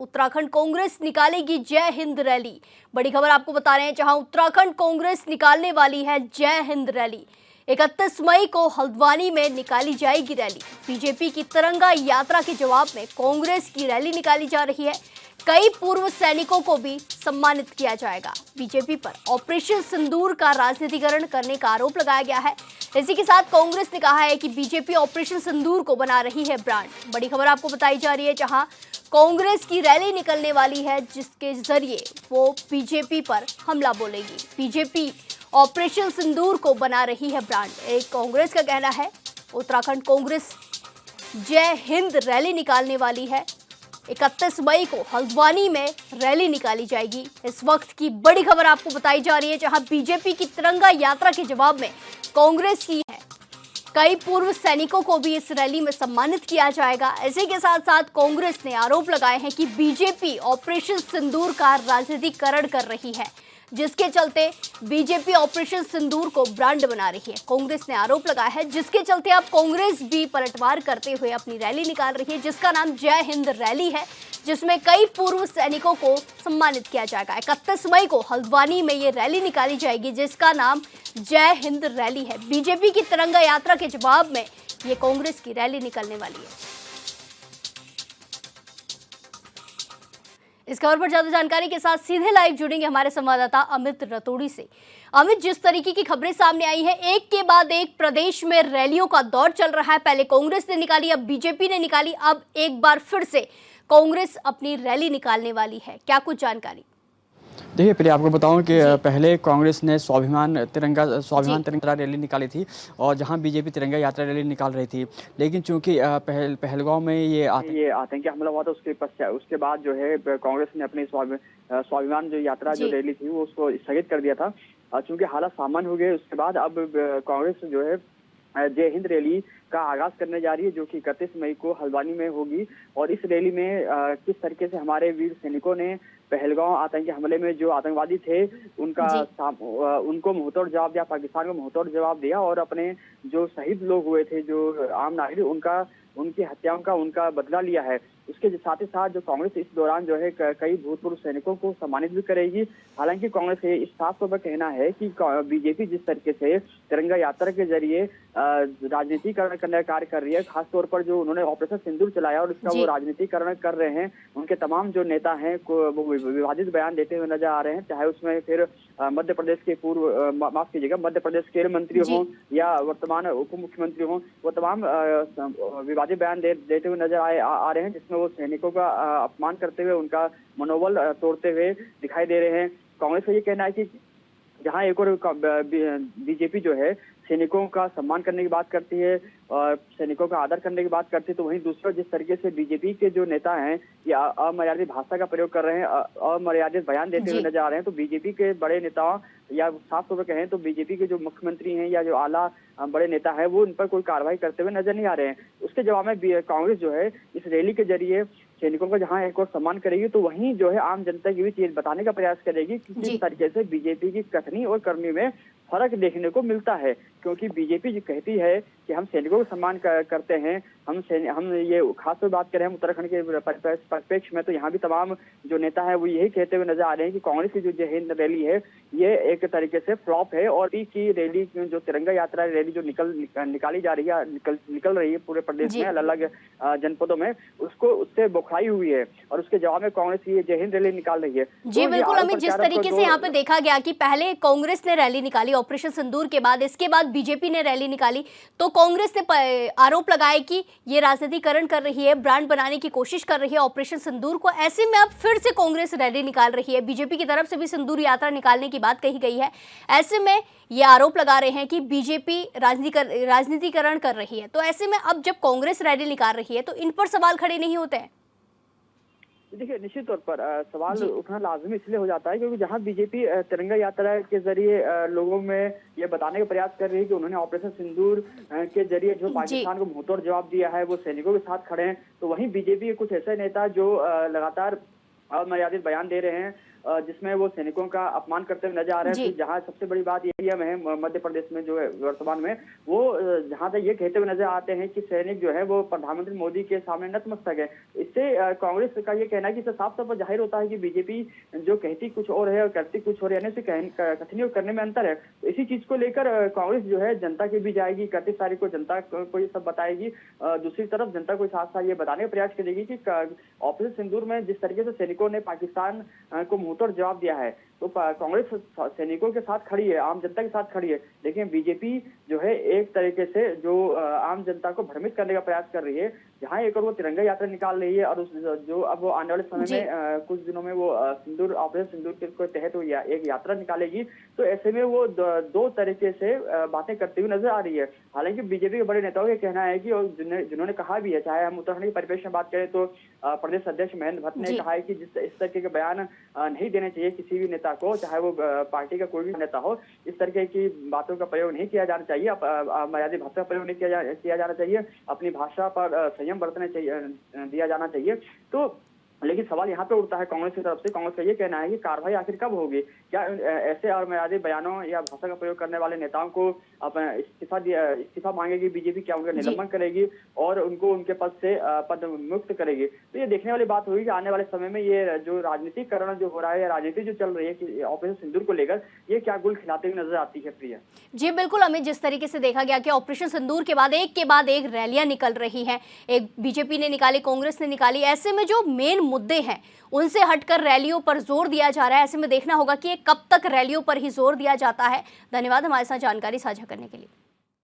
उत्तराखंड कांग्रेस निकालेगी जय हिंद रैली। बड़ी खबर आपको बता रहे हैं, जहां उत्तराखंड कांग्रेस निकालने वाली है जय हिंद रैली। 31 मई को हल्द्वानी में निकाली जाएगी रैली। बीजेपी की तिरंगा यात्रा के जवाब में कांग्रेस की रैली निकाली जा रही है। कई पूर्व सैनिकों को भी सम्मानित किया जाएगा। बीजेपी पर ऑपरेशन सिंदूर का राजनीतिकरण करने का आरोप लगाया गया है। इसी के साथ कांग्रेस ने कहा है कि बीजेपी ऑपरेशन सिंदूर को बना रही है ब्रांड। बड़ी खबर आपको बताई जा रही है, जहां कांग्रेस की रैली निकलने वाली है, जिसके जरिए वो बीजेपी पर हमला बोलेगी। बीजेपी ऑपरेशन सिंदूर को बना रही है ब्रांड। एक कांग्रेस का कहना है उत्तराखंड कांग्रेस जय हिंद रैली निकालने वाली है। 31 मई को हल्द्वानी में रैली निकाली जाएगी। इस वक्त की बड़ी खबर आपको बताई जा रही है, जहां बीजेपी की तिरंगा यात्रा के जवाब में कांग्रेस की है। कई पूर्व सैनिकों को भी इस रैली में सम्मानित किया जाएगा। इसी के साथ साथ कांग्रेस ने आरोप लगाए हैं कि बीजेपी ऑपरेशन सिंदूर का राजनीतिकरण कर रही है, जिसके चलते बीजेपी ऑपरेशन सिंदूर को ब्रांड बना रही है। कांग्रेस ने आरोप लगाया है, जिसके चलते अब कांग्रेस भी पलटवार करते हुए अपनी रैली निकाल रही है, जिसका नाम जय हिंद रैली है, जिसमें कई पूर्व सैनिकों को सम्मानित किया जाएगा। 31 मई को हल्द्वानी में ये रैली निकाली जाएगी, जिसका नाम जय हिंद रैली है। बीजेपी की तिरंगा यात्रा के जवाब में ये कांग्रेस की रैली निकलने वाली है। इस खबर पर ज्यादा जानकारी के साथ सीधे लाइव जुड़ेंगे हमारे संवाददाता अमित रतोड़ी से। अमित, जिस तरीके की खबरें सामने आई है, एक के बाद एक प्रदेश में रैलियों का दौर चल रहा है। पहले कांग्रेस ने निकाली, अब बीजेपी ने निकाली, अब एक बार फिर से कांग्रेस अपनी रैली निकालने वाली है। क्या कुछ जानकारी? देखिए, पहले आपको बताऊं कि पहले कांग्रेस ने स्वाभिमान तिरंगा रैली निकाली थी, और जहां बीजेपी तिरंगा यात्रा रैली निकाल रही थी। लेकिन चूंकि पहलगांव में ये आतंकी हमला हुआ था, उसके बाद जो है कांग्रेस ने अपनी स्वाभिमान जो यात्रा जो रैली थी वो उसको स्थगित कर दिया था। चूंकि हालात सामान्य हो गए, उसके बाद अब कांग्रेस जो है जय हिंद रैली का आगाज करने जा रही है, जो कि 31 मई को हल्द्वानी में होगी। और इस रैली में किस तरीके से हमारे वीर सैनिकों ने पहलगांव आतंकी हमले में जो आतंकवादी थे उनको मुंहतोड़ जवाब दिया, पाकिस्तान को मुंहतोड़ जवाब दिया, और अपने जो शहीद लोग हुए थे, जो आम नागरिक, उनकी हत्याओं का उनका बदला लिया है। उसके साथ ही साथ जो कांग्रेस इस दौरान जो है कई भूतपूर्व सैनिकों को सम्मानित भी करेगी। हालांकि कांग्रेस का इस साफ तौर पर कहना है कि बीजेपी जिस तरीके से तिरंगा यात्रा के जरिए राजनीतिकरण करने का कार्य कर रही है, खासतौर पर जो उन्होंने ऑपरेशन सिंदूर चलाया और इसका वो राजनीतिकरण कर रहे हैं, उनके तमाम जो नेता हैं वो विवादित बयान देते हुए नजर आ रहे हैं। चाहे उसमें फिर मध्य प्रदेश के मध्य प्रदेश के मंत्री हों या वर्तमान उप मुख्यमंत्री हों, वो तमाम विवादित बयान देते हुए नजर आ रहे हैं, जिसमें वो सैनिकों का अपमान करते हुए उनका मनोबल तोड़ते हुए दिखाई दे रहे हैं। कांग्रेस का ये कहना है कि जहां एक और बीजेपी जो है सैनिकों का सम्मान करने की बात करती है और सैनिकों का आदर करने की बात करती है, तो वहीं दूसरा जिस तरीके से बीजेपी के जो नेता हैं ये अमर्यादित भाषा का प्रयोग कर रहे हैं, अमर्यादित बयान देते हुए नजर आ रहे हैं, तो बीजेपी के बड़े नेताओं या साफ तौर पर कहें तो बीजेपी के जो मुख्यमंत्री हैं या जो आला बड़े नेता हैं, वो इन पर कोई कार्रवाई करते हुए नजर नहीं आ रहे हैं। उसके जवाब में कांग्रेस जो है इस रैली के जरिए सैनिकों का जहां एक और सम्मान करेगी, तो वहीं जो है आम जनता की भी चीज बताने का प्रयास करेगी कि किस तरीके से बीजेपी की कथनी और करनी में फर्क देखने को मिलता है। क्योंकि बीजेपी जो कहती है कि हम सैनिकों का सम्मान करते हैं, हम ये खासतौर बात करें हम उत्तराखंड के परिप्रेक्ष्य में, तो यहाँ भी तमाम जो नेता है वो यही कहते हुए नजर आ रहे हैं कि कांग्रेस की जो जय हिंद रैली है ये एक तरीके से फ्लॉप है, और की रैली जो तिरंगा यात्रा रैली जो निकाली जा रही है, निकल रही है पूरे प्रदेश में अलग अलग जनपदों में, उससे बुखाई हुई है, और उसके जवाब में कांग्रेस की जय हिंद रैली निकाल रही है। जी बिल्कुल अमित, जिस तरीके से यहाँ पे देखा गया कि पहले कांग्रेस ने रैली निकाली ऑपरेशन सिंदूर के बाद, इसके बाद बीजेपी ने रैली निकाली, तो कांग्रेस ने आरोप लगाया कि ये राजनीतिकरण कर रही है, ब्रांड बनाने की कोशिश कर रही है ऑपरेशन सिंदूर को। ऐसे में अब फिर से कांग्रेस रैली निकाल रही है, बीजेपी की तरफ से भी सिंदूर यात्रा निकालने की बात कही गई है। ऐसे में ये आरोप लगा रहे हैं कि बीजेपी राजनीतिकरण कर रही है। तो ऐसे में अब जब कांग्रेस रैली निकाल रही है तो इन पर सवाल खड़े नहीं होते हैं? देखिए, निश्चित तौर पर सवाल उठना लाजमी इसलिए हो जाता है क्योंकि जहां बीजेपी तिरंगा यात्रा के जरिए लोगों में ये बताने का प्रयास कर रही है कि उन्होंने ऑपरेशन सिंदूर के जरिए जो पाकिस्तान को मुंहतोड़ जवाब दिया है वो सैनिकों के साथ खड़े हैं, तो वहीं बीजेपी के कुछ ऐसे नेता जो लगातार अमर्यादित बयान दे रहे हैं, जिसमें वो सैनिकों का अपमान करते हुए नजर आ रहे हैं। तो जहाँ सबसे बड़ी बात यही है मध्य प्रदेश में जो है वर्तमान में वो जहाँ तक ये कहते हुए नजर आते हैं कि सैनिक जो है वो प्रधानमंत्री मोदी के सामने नतमस्तक है। इससे कांग्रेस का ये कहना है कि इससे साफ तौर पर जाहिर होता है कि बीजेपी जो कहती कुछ और है और करती कुछ और, यानी कथनी और करने में अंतर है। तो इसी चीज को लेकर कांग्रेस जो है जनता के बीच जाएगी, 31 तारीख को जनता को ये सब बताएगी। दूसरी तरफ जनता को साथ साथ ये बताने का प्रयास करेगी कि ऑपरेशन सिंदूर में जिस तरीके से सैनिकों ने पाकिस्तान को मुंहतोड़ जवाब दिया है, तो कांग्रेस सैनिकों के साथ खड़ी है, आम जनता के साथ खड़ी है। लेकिन बीजेपी जो है एक तरीके से जो आम जनता को भ्रमित करने का प्रयास कर रही है। जहां एक और वो तिरंगा यात्रा निकाल रही है और जो अब वो आने वाले समय में कुछ दिनों में वो सिंदूर ऑपरेशन सिंदूर के तहत वो एक यात्रा निकालेगी। तो ऐसे में वो दो तरीके से बातें करती हुई नजर आ रही है। हालांकि बीजेपी के बड़े नेताओं का कहना है कि जिन्होंने कहा भी है, चाहे हम उत्तराखंड के परिप्रेक्ष्य में बात करें तो प्रदेश अध्यक्ष महेंद्र भट्ट ने कहा है कि इस तरीके के बयान नहीं देने चाहिए किसी भी नेता को, चाहे वो पार्टी का कोई भी नेता हो। इस तरीके की बातों का प्रयोग नहीं किया जाना चाहिए, मर्यादित भाषा का प्रयोग नहीं किया जाना चाहिए, अपनी भाषा पर संयम बरतने चाहिए, दिया जाना चाहिए। तो लेकिन सवाल यहाँ पे उठता है कांग्रेस की तरफ से। कांग्रेस का ये कहना है कि कार्रवाई आखिर कब होगी? क्या ऐसे अमर्यादित बयानों या भाषा का प्रयोग करने वाले नेताओं को अपना इस्तीफा मांगेगी बीजेपी? क्या उनका निलंबन करेगी और उनको उनके पद से पद मुक्त करेगी? तो ये देखने वाली बात होगी कि आने वाले समय में ये जो राजनीतिकरण जो हो रहा है या राजनीति जो चल रही है कि ऑपरेशन सिंदूर को लेकर, ये क्या गुल खिलाते हुए नजर आती है प्रिया? जी बिल्कुल अमित, जिस तरीके से देखा गया कि ऑपरेशन सिंदूर के बाद एक रैलियां निकल रही हैं, एक बीजेपी ने निकाली, कांग्रेस ने निकाली। ऐसे में जो मेन मुद्दे हैं उनसे हटकर रैलियों पर जोर दिया जा रहा है। ऐसे में देखना होगा कि कब तक रैलियों पर ही जोर दिया जाता है। धन्यवाद हमारे साथ जानकारी साझा करने के लिए।